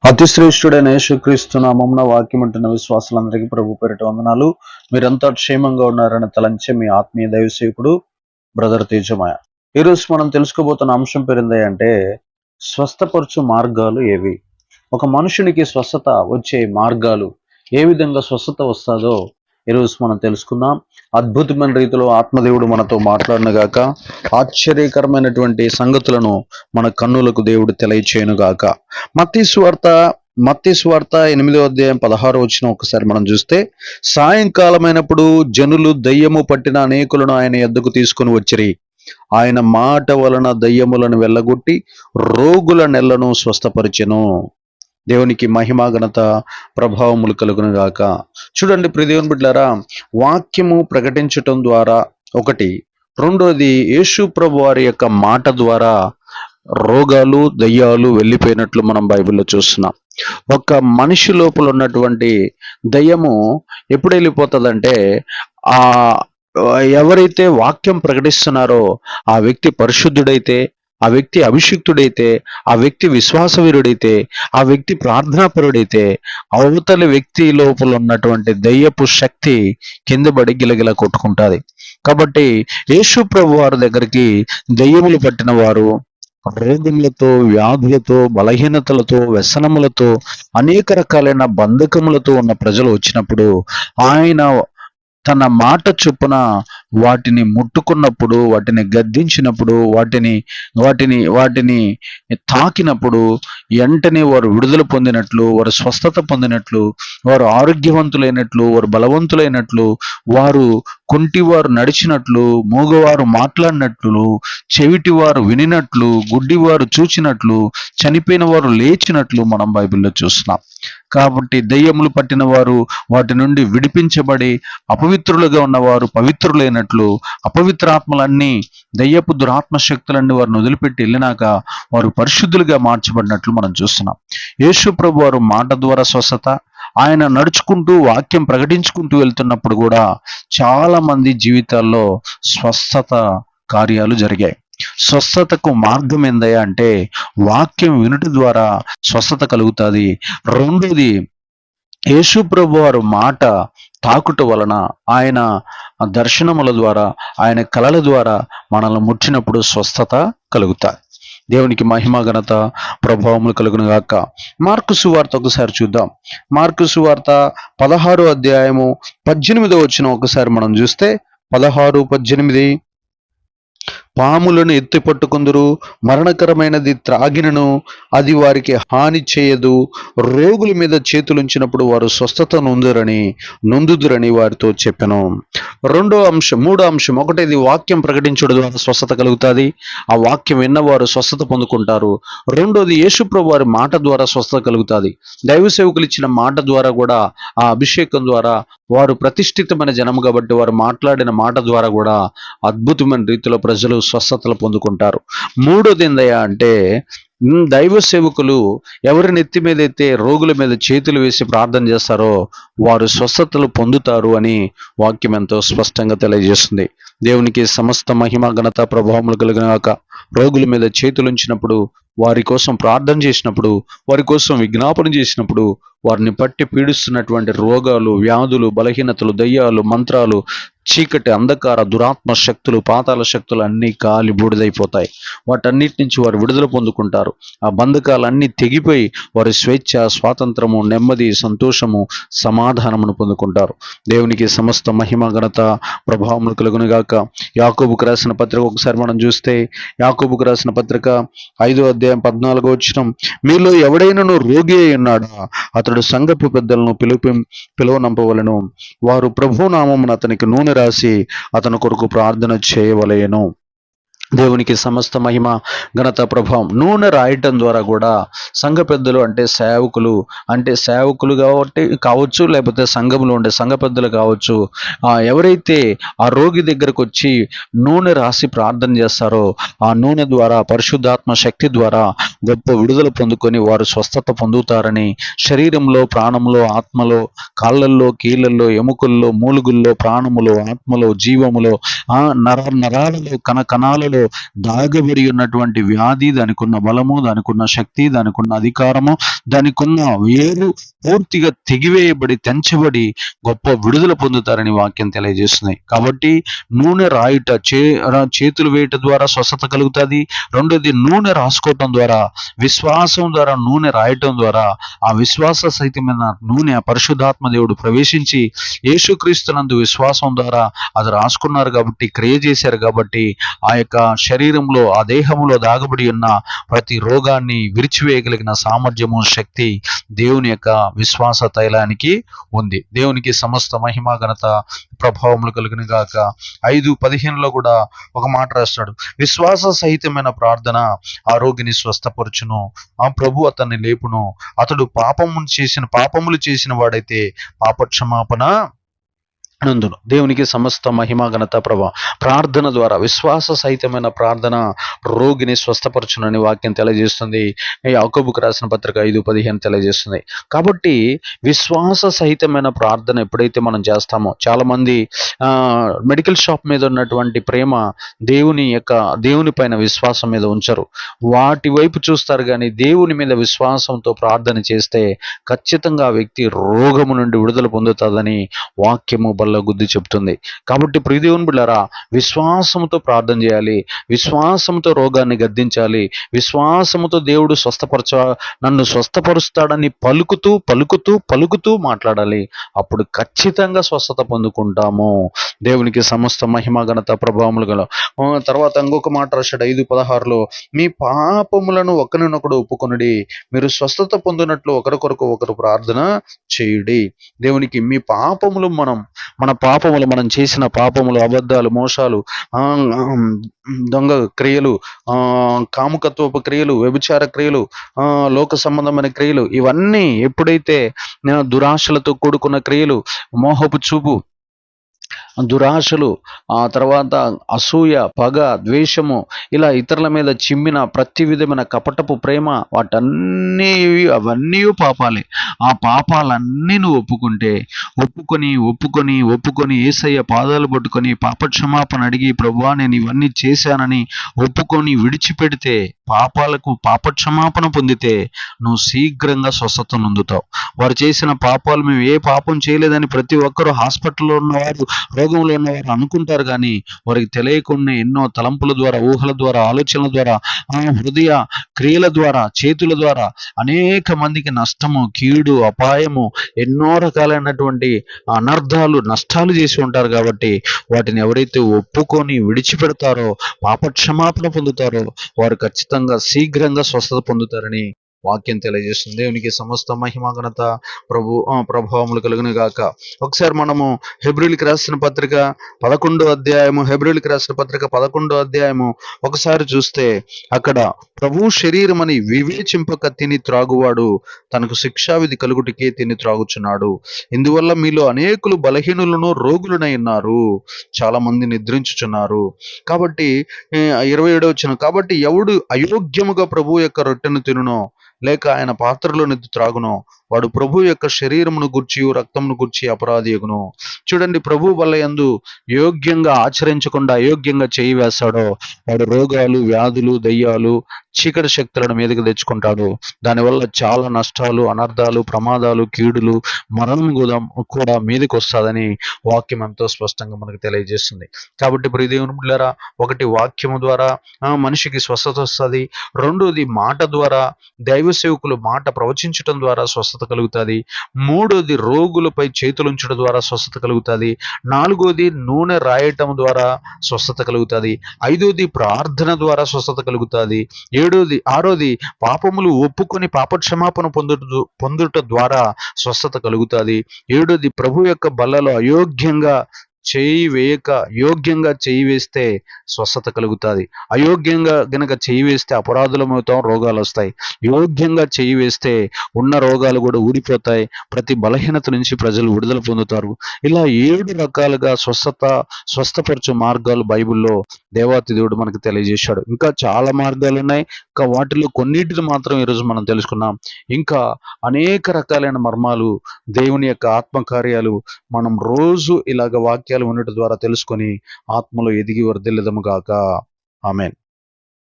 అతిశ్రేష్ఠుడైన యేసుక్రీస్తు నామమున వాక్యం ఉంటున్న విశ్వాసులందరికీ ప్రభు పేరిట వందనాలు. మీరంతా క్షేమంగా ఉన్నారని తలంచే మీ ఆత్మీయ దైవసేవకుడు బ్రదర్ తేజమాయ. ఈరోజు మనం తెలుసుకోబోతున్న అంశం పేరుంది అంటే స్వస్థపరచు మార్గాలు ఏవి. ఒక మనుషునికి స్వస్థత వచ్చే మార్గాలు, ఏ విధంగా స్వస్థత వస్తుందో ఈరోజు మనం తెలుసుకుందాం. అద్భుతమైన రీతిలో ఆత్మదేవుడు మనతో మాట్లాడినగాక, ఆశ్చర్యకరమైనటువంటి సంగతులను మన కన్నులకు దేవుడు తెలియచేయనుగాక. మత్తయి సువార్త 8వ అధ్యాయం 16వ వచనం ఒకసారి మనం చూస్తే, సాయంకాలమైనప్పుడు జనులు దయ్యము పట్టిన అనేకులను ఆయన యొద్దకు తీసుకుని వచ్చిరి. ఆయన మాట వలన దయ్యములను వెళ్ళగొట్టి రోగుల నెలను స్వస్థపరిచెను. దేవునికి మహిమ ఘనత ప్రభావములు కలుగును గాక. చూడండి ప్రియ దేవుని బిడ్డలారా, వాక్యము ప్రకటించటం ద్వారా ఒకటి, రెండోది యేసు ప్రభు వారి యొక్క మాట ద్వారా రోగాలు దయ్యాలు వెళ్ళిపోయినట్లు మనం బైబిల్లో చూస్తున్నాం. ఒక మనిషి లోపల ఉన్నటువంటి దయ్యము ఎప్పుడు వెళ్ళిపోతుందంటే, ఆ ఎవరైతే వాక్యం ప్రకటిస్తున్నారో ఆ వ్యక్తి పరిశుద్ధుడైతే, ఆ వ్యక్తి అభిషిక్తుడైతే, ఆ వ్యక్తి విశ్వాసవీరుడైతే, ఆ వ్యక్తి ప్రార్థనాపరుడైతే, అవతలి వ్యక్తి లోపల ఉన్నటువంటి దయ్యపు శక్తి కింద పడి గిలగిల కొట్టుకుంటుంది. కాబట్టి యేసు ప్రభు వారి దగ్గరికి దయ్యములు పట్టిన వారు రోగములతో, వ్యాధులతో, బలహీనతలతో, వ్యసనములతో, అనేక రకాలైన బంధకములతో ఉన్న ప్రజలు వచ్చినప్పుడు ఆయన తన మాట చొప్పున వాటిని ముట్టుకున్నప్పుడు, వాటిని గద్దించినప్పుడు, వాటిని తాకినప్పుడు వెంటనే వారు విడుదల పొందినట్లు, వారు స్వస్థత పొందినట్లు, వారు ఆరోగ్యవంతులైనట్లు, వారు బలవంతులైనట్లు, వారు కుంటివారు నడిచినట్లు, మూగవారు మాట్లాడినట్లు, చెవిటివారు వినినట్లు, గుడ్డివారు చూచినట్లు, చనిపోయిన వారు లేచినట్లు మనం బైబిల్లో చూస్తున్నాం. కాబట్టి దయ్యములు పట్టిన వారు వాటి నుండి విడిపించబడి అపవిత్రులుగా ఉన్నవారు పవిత్రులైనట్లు, అపవిత్రాత్మలన్నీ దయ్యపు దురాత్మ శక్తులన్నీ వారిని వదిలిపెట్టి వెళ్ళినాక వారు పరిశుద్ధులుగా మార్చబడినట్లు మనం చూస్తున్నాం. యేసు ప్రభు వారు మాట ద్వారా స్వస్థత, ఆయన నడుచుకుంటూ వాక్యం ప్రకటించుకుంటూ వెళ్తున్నప్పుడు కూడా చాలా మంది జీవితాల్లో స్వస్థత కార్యాలు జరిగాయి. స్వస్థతకు మార్గం ఏందయ్యా అంటే వాక్యం వినుట ద్వారా స్వస్థత కలుగుతుంది. రెండోది యేసు ప్రభు వారు మాట తాకుట వలన, ఆయన దర్శనముల ద్వారా, ఆయన కళల ద్వారా మనల్ని ముట్టినప్పుడు స్వస్థత కలుగుతాయి. దేవునికి మహిమ ఘనత ప్రభావములు కలుగును గాక. మార్కు సువార్త ఒకసారి చూద్దాం. మార్కు సువార్త 16వ అధ్యాయము 18వ వచనం ఒకసారి మనం చూస్తే, 16:18, పాములను ఎత్తి పట్టుకుందురు, మరణకరమైనది త్రాగినను అది వారికి హాని చేయదు, రోగుల మీద చేతులుంచినప్పుడు వారు స్వస్థత నొందుదురని వారితో చెప్పెను. మూడో అంశం ఒకటి, వాక్యం ప్రకటించడం ద్వారా స్వస్థత కలుగుతుంది. ఆ వాక్యం విన్నవారు స్వస్థత పొందుకుంటారు. రెండోది యేసు ప్రభు వారి మాట ద్వారా స్వస్థత కలుగుతుంది. దైవ సేవకులు ఇచ్చిన మాట ద్వారా కూడా, ఆ అభిషేకం ద్వారా, వారు ప్రతిష్ఠితమైన జనము కాబట్టి వారు మాట్లాడిన మాట ద్వారా కూడా అద్భుతమైన రీతిలో ప్రజలు స్వస్థతలు పొందుకుంటారు. మూడోది ఏందయ్యా అంటే, దైవ సేవకులు ఎవరి నెత్తి మీద అయితే రోగుల మీద చేతులు వేసి ప్రార్థన చేస్తారో వారు స్వస్థతలు పొందుతారు అని వాక్యం ఎంతో స్పష్టంగా తెలియజేస్తుంది. దేవునికి సమస్త మహిమ ఘనత ప్రభావములు కలిగినాక. రోగుల మీద చేతులుంచినప్పుడు, వారి కోసం ప్రార్థన చేసినప్పుడు, వారి కోసం విజ్ఞాపన చేసినప్పుడు, వారిని పట్టి పీడిస్తున్నటువంటి రోగాలు, వ్యాధులు, బలహీనతలు, దయ్యాలు, మంత్రాలు, చీకటి, అంధకార, దురాత్మ శక్తులు, పాతాల శక్తులు అన్నీ కాలి బూడిదైపోతాయి. వాటన్నిటి నుంచి వారు విడుదల పొందుకుంటారు. ఆ బంధకాలన్నీ తెగిపోయి వారి స్వేచ్ఛ, స్వాతంత్రము, నెమ్మది, సంతోషము, సమాధానమును పొందుకుంటారు. దేవునికి సమస్త మహిమ ఘనత ప్రభావములు కలుగునుగాక. యాకోబుకు రాసిన పత్రిక ఒకసారి మనం చూస్తే, యాకోబుకు రాసిన పత్రిక 5వ అధ్యాయం 14వ వచనం, మీలో ఎవడైనాను రోగి అయి ఉన్నాడా అతడు సంఘపు పెద్దలను పిలువనంపవలెను, వారు ప్రభునామమున అతనికి నూనె రాసి అతని కొరకు ప్రార్థన చేయవలెను. దేవునికి సమస్త మహిమ ఘనత ప్రభావం. నూనె రాయటం ద్వారా కూడా సంఘ పెద్దలు అంటే సేవకులు కాబట్టి కావచ్చు, లేకపోతే సంఘంలో ఉండే సంఘ పెద్దలు కావచ్చు, ఎవరైతే ఆ రోగి దగ్గరకు వచ్చి నూనె రాసి ప్రార్థన చేస్తారో ఆ నూనె ద్వారా, పరిశుద్ధాత్మ శక్తి ద్వారా గొప్ప విడుదల పొందుకొని వారు స్వస్థత పొందుతారని, శరీరంలో, ప్రాణంలో, ఆత్మలో, కాళ్ళల్లో, కీళ్ళల్లో, ఎముకల్లో, మూలుగుల్లో, ప్రాణములో, ఆత్మలో, జీవములో, నరాలలో, కణకణాలలో దాగబడి ఉన్నటువంటి వ్యాధి, దానికి ఉన్న బలము, దానికి ఉన్న శక్తి, దానికి ఉన్న అధికారము, దానికి ఉన్న వేరు పూర్తిగా తెగివేయబడి తెంచబడి గొప్ప విడుదల పొందుతారని వాక్యం తెలియజేస్తున్నాయి. కాబట్టి నూనె రాయుట, చేతులు వేయట ద్వారా స్వస్థత కలుగుతుంది. రెండోది నూనె రాసుకోవటం ద్వారా, విశ్వాసం ద్వారా నూనె రాయటం ద్వారా, ఆ విశ్వాస సహితమైన నూనె పరిశుద్ధాత్మ దేవుడు ప్రవేశించి యేసుక్రీస్తునందు విశ్వాసం ద్వారా అది రాసుకున్నారు కాబట్టి, క్రియ చేశారు కాబట్టి, ఆ యొక్క శరీరంలో, ఆ దేహంలో దాగబడి ఉన్న ప్రతి రోగాన్ని విరిచివేయగలిగిన సామర్థ్యము, శక్తి దేవుని యొక్క విశ్వాస తైలానికి ఉంది. దేవునికి సమస్త మహిమ, ఘనత, ప్రభావములు కలుగును గాక. 5:15 కూడా ఒక మాట రాస్తాడు, విశ్వాస సహితమైన ప్రార్థన ఆ రోగిని స్వస్థపరచును, ఆ ప్రభు అతన్ని లేపును, అతడు పాపములు చేసిన వాడైతే పాపక్షమాపణ నందును. దేవునికి సమస్త మహిమ, ఘనత, ప్రభావం. ప్రార్థన ద్వారా, విశ్వాస సహితమైన ప్రార్థన రోగిని స్వస్థపరచునని వాక్యం తెలియజేస్తుంది. యాకోబుకు రాసిన పత్రిక 5:15 తెలియజేస్తుంది. కాబట్టి విశ్వాస సహితమైన ప్రార్థన ఎప్పుడైతే మనం చేస్తామో, చాలా మంది మెడికల్ షాప్ మీద ఉన్నటువంటి ప్రేమ దేవుని పైన విశ్వాసం మీద ఉంచరు, వాటి వైపు చూస్తారు. కానీ దేవుని మీద విశ్వాసంతో ప్రార్థన చేస్తే ఖచ్చితంగా ఆ వ్యక్తి రోగము నుండి విడుదల పొందుతుందని వాక్యము గుద్ది చెప్తుంది. కాబట్టి ప్రియదేవుని బిడ్డలారా, విశ్వాసముతో ప్రార్థన చేయాలి, విశ్వాసంతో రోగాన్ని గద్దించాలి, విశ్వాసముతో దేవుడు నన్ను స్వస్థపరుస్తాడని పలుకుతూ పలుకుతూ పలుకుతూ మాట్లాడాలి. అప్పుడు ఖచ్చితంగా స్వస్థత పొందుకుంటాము. దేవునికి సమస్త మహిమ, ఘనత, ప్రభావములు గల. తర్వాత ఇంకొక మాట రాశాడు 5:16లో, మీ పాపములను ఒకరినొకడు ఒప్పుకొనుడి, మీరు స్వస్థత పొందినట్లు ఒకరికొరకు ఒకరు ప్రార్థన చేయుడి. దేవునికి మీ పాపములు మనం చేసిన పాపములు, అబద్ధాలు, మోసాలు, దొంగ క్రియలు, కాముకత్వపు క్రియలు, వ్యభిచార క్రియలు, లోక సంబంధమైన క్రియలు, ఇవన్నీ ఎప్పుడైతే దురాశలతో కూడుకున్న క్రియలు, మోహపు చూపు, దురాశలు, ఆ తర్వాత అసూయ, పగ, ద్వేషము, ఇలా ఇతరుల మీద చిమ్మిన ప్రతి విధమైన కపటపు ప్రేమ, అవన్నీ పాపాలే. ఆ పాపాలన్నీ నువ్వు ఒప్పుకొని యేసయ్య పాదాలు పట్టుకొని పాపక్షమాపణ అడిగి, ప్రభువా నేను ఇవన్నీ చేశానని ఒప్పుకొని విడిచిపెడితే, పాపక్షమాపణ పొందితే నువ్వు శీఘ్రంగా స్వస్థత నొందుతావు. వారు చేసిన పాపాలు, మేము ఏ పాపం చేయలేదని ప్రతి ఒక్కరూ హాస్పిటల్లో ఉన్నవారు, రోగంలో ఉన్నవారు అనుకుంటారు. కానీ వారికి తెలియకుండా ఎన్నో తలంపుల ద్వారా, ఊహల ద్వారా, ఆలోచనల ద్వారా, హృదయ క్రియల ద్వారా, చేతుల ద్వారా అనేక మందికి నష్టము, కీడు, అపాయము, ఎన్నో రకాలైనటువంటి అనర్థాలు, నష్టాలు చేసి ఉంటారు. కాబట్టి వాటిని ఎవరైతే ఒప్పుకొని విడిచిపెడతారో, పాపక్షమాపణ పొందుతారో, వారు ఖచ్చితంగా శీఘ్రంగా స్వస్థత పొందుతారని వాక్యం తెలియజేస్తుంది. దేవునికి సమస్త మహిమ, ఘనత, ప్రభావములు కలుగును గాక. ఒకసారి మనము హెబ్రీయులకు రాసిన పత్రిక 11వ అధ్యాయము ఒకసారి చూస్తే, అక్కడ ప్రభు శరీరమని వివేచింపక తిని త్రాగువాడు తనకు శిక్షావిధి కలుగుటికే తిని త్రాగుచున్నాడు. ఇందువల్ల మీలో అనేకులు బలహీనులను రోగులనై ఉన్నారు, చాలా మంది నిద్రించుచున్నారు. కాబట్టి 27వ వచనం, కాబట్టి ఎవడు అయోగ్యముగా ప్రభు యొక్క రొట్టెను తినునో, లేక ఆయన పాత్రలోని త్రాగునో, వాడు ప్రభు యొక్క శరీరమును గూర్చి రక్తమును గూర్చి అపరాధి యగును. చూడండి, ప్రభు వల్ల యందు యోగ్యంగా ఆచరించకుండా అయోగ్యంగా చేయి వేస్తాడో, వాడు రోగాలు, వ్యాధులు, దయ్యాలు, చీకటి శక్తులను మీదకి తెచ్చుకుంటాడు. దానివల్ల చాలా నష్టాలు, అనర్థాలు, ప్రమాదాలు, కీడులు, మరణం కూడా మీదకి వస్తుందని వాక్యం ఎంతో స్పష్టంగా మనకు తెలియజేస్తుంది. కాబట్టి ప్రియదేవుని బిడ్డలారా, ఒకటి వాక్యము ద్వారా మనిషికి స్వస్థత వస్తుంది. రెండోది మాట ద్వారా, దైవ సేవకులు మాట ప్రవచించడం ద్వారా స్వస్థత కలుగుతుంది. మూడోది రోగులపై చేతులుంచడం ద్వారా స్వస్థత కలుగుతుంది. నాలుగోది నూనె రాయటం ద్వారా స్వస్థత కలుగుతుంది. ఐదోది ప్రార్థన ద్వారా స్వస్థత కలుగుతుంది. ఆరోది పాపములు ఒప్పుకొని పాపక్షమాపణ పొందుట ద్వారా స్వస్థత కలుగుతుంది. ఏడోది ప్రభు యొక్క బల్లలో అయోగ్యంగా చేయి వేయక యోగ్యంగా చేయి వేస్తే స్వస్థత కలుగుతుంది. అయోగ్యంగా గనక చేయి వేస్తే అపరాధులమవుతాం, రోగాలు వస్తాయి. యోగ్యంగా చేయి వేస్తే ఉన్న రోగాలు కూడా ఊడిపోతాయి. ప్రతి బలహీనత నుంచి ప్రజలు విడుదల పొందుతారు. ఇలా 7 రకాలుగా స్వస్థపరచు మార్గాలు బైబిల్లో దేవాతి దేవుడు మనకు తెలియజేశాడు. ఇంకా చాలా మార్గాలు ఉన్నాయి. ఇంకా వాటిలో కొన్నిటిని మాత్రం ఈరోజు మనం తెలుసుకున్నాం. ఇంకా అనేక రకాలైన మర్మాలు, దేవుని యొక్క ఆత్మకార్యాలు మనం రోజు ఇలాగ వాక్యాలు ఉండటం ద్వారా తెలుసుకొని ఆత్మలో ఎదిగి వర్ధిల్లదము గాక. ఆమేన్.